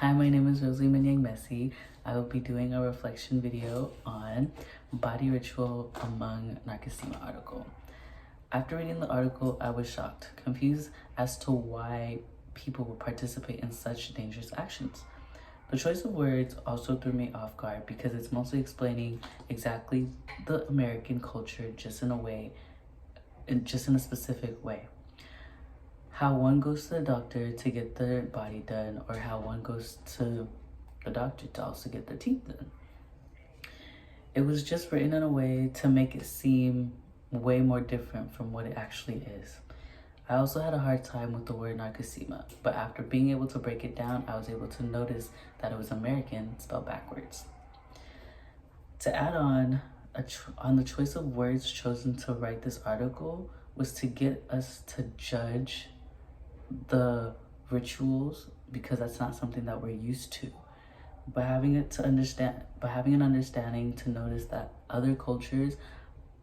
Hi, my name is Rosalie Menyang Messi. I will be doing a reflection video on body ritual among Nacirema article. After reading the article, I was shocked, confused as to why people would participate in such dangerous actions. The choice of words also threw me off guard because it's mostly explaining exactly the American culture just in a specific way. How one goes to the doctor to get their body done, or how one goes to the doctor to also get their teeth done. It was just written in a way to make it seem way more different from what it actually is. I also had a hard time with the word Nacirema, but after being able to break it down, I was able to notice that it was American spelled backwards. To add on, the choice of words chosen to write this article was to get us to judge the rituals because that's not something that we're used to. By having an understanding to notice that other cultures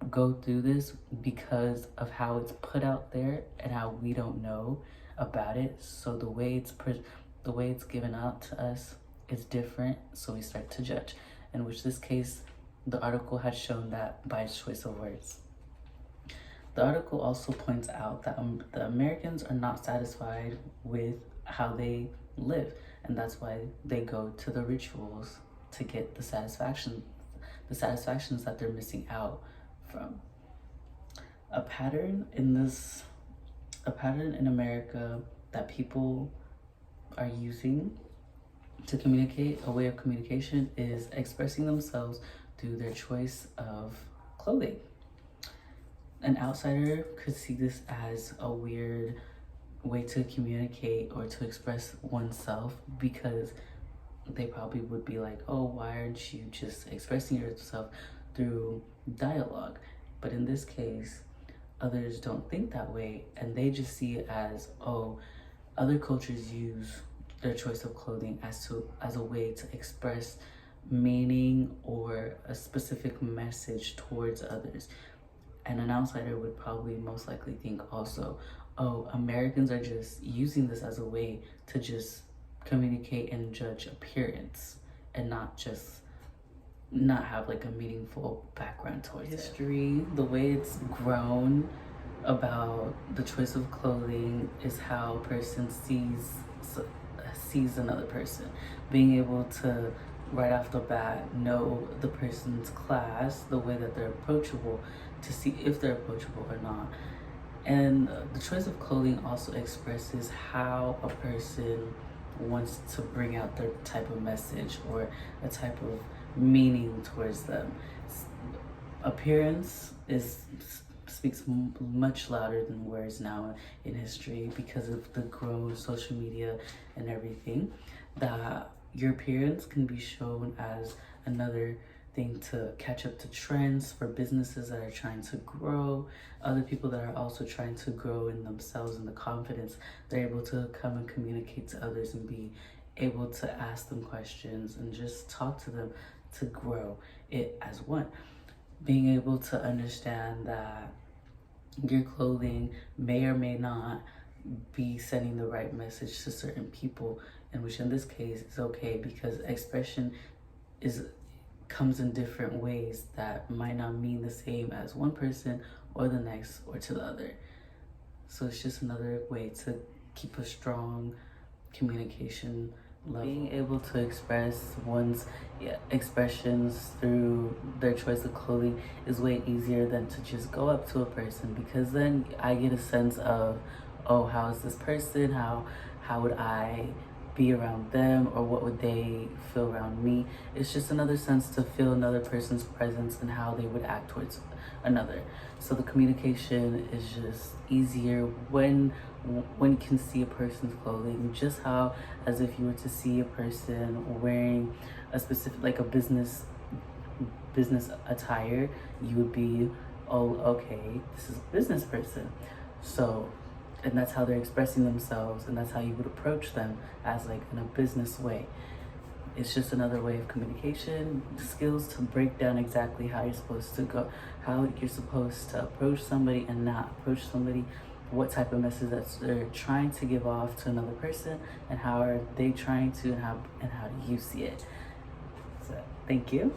go through this because of how it's put out there and how we don't know about it. So the way it's given out to us is different, so we start to judge. In which this case, the article had shown that by its choice of words. The article also points out that the Americans are not satisfied with how they live, and that's why they go to the rituals to get the satisfactions that they're missing out from. A pattern in America that people are using to communicate, a way of communication, is expressing themselves through their choice of clothing. An outsider could see this as a weird way to communicate or to express oneself, because they probably would be like, oh, why aren't you just expressing yourself through dialogue? But in this case, others don't think that way, and they just see it as, oh, other cultures use their choice of clothing as a way to express meaning or a specific message towards others. And an outsider would probably most likely think also, oh, Americans are just using this as a way to just communicate and judge appearance and not have like a meaningful background towards history. The way it's grown about the choice of clothing is how a person sees another person. Being able to right off the bat know the person's class, the way that they're approachable, to see if they're approachable or not. And the choice of clothing also expresses how a person wants to bring out their type of message or a type of meaning towards them. Appearance speaks much louder than words now in history because of the growth of social media and everything. That your appearance can be shown as another thing to catch up to trends for businesses that are trying to grow, other people that are also trying to grow in themselves and the confidence they're able to come and communicate to others and be able to ask them questions and just talk to them to grow it as one. Being able to understand that your clothing may or may not be sending the right message to certain people, and which in this case is okay because expression comes in different ways that might not mean the same as one person or the next or to the other. So it's just another way to keep a strong communication level. Being able to express one's expressions through their choice of clothing is way easier than to just go up to a person, because then I get a sense of, oh, how is this person? How would I be around them, or what would they feel around me? It's just another sense to feel another person's presence and how they would act towards another. So the communication is just easier when you can see a person's clothing, just how as if you were to see a person wearing a specific, like a business attire, you would be, oh, okay, this is a business person. So, and that's how they're expressing themselves, and that's how you would approach them, as like in a business way. It's just another way of communication skills to break down exactly how you're supposed to approach somebody and not approach somebody what type of message that they're trying to give off to another person, and how are they trying to, and how do you see it. So thank you.